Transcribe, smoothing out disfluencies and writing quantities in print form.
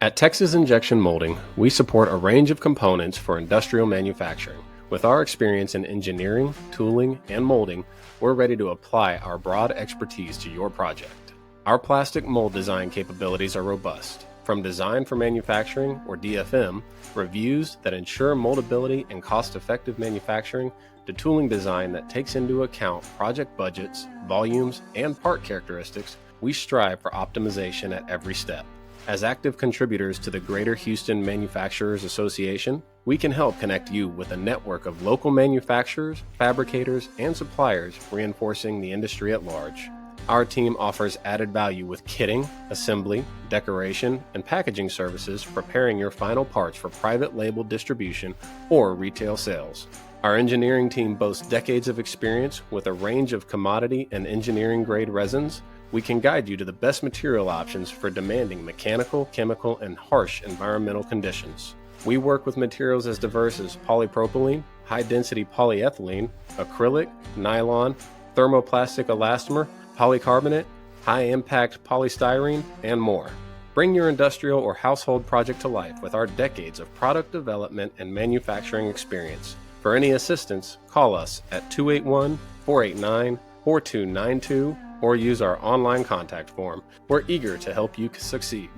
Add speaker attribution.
Speaker 1: At Texas Injection Molding, we support a range of components for industrial manufacturing. With our experience in engineering, tooling, and molding, we're ready to apply our broad expertise to your project. Our plastic mold design capabilities are robust, from design for manufacturing, or DFM, reviews that ensure moldability and cost-effective manufacturing, to tooling design that takes into account project budgets, volumes, and part characteristics. We strive for optimization at every step. As active contributors to the Greater Houston Manufacturers Association, we can help connect you with a network of local manufacturers, fabricators, and suppliers, reinforcing the industry at large. Our team offers added value with kitting, assembly, decoration, and packaging services, preparing your final parts for private label distribution or retail sales. Our engineering team boasts decades of experience with a range of commodity and engineering-grade resins. We can guide you to the best material options for demanding mechanical, chemical, and harsh environmental conditions. We work with materials as diverse as polypropylene, high-density polyethylene, acrylic, nylon, thermoplastic elastomer, polycarbonate, high-impact polystyrene, and more. Bring your industrial or household project to life with our decades of product development and manufacturing experience. For any assistance, call us at 281-489-4292 or use our online contact form. We're eager to help you succeed.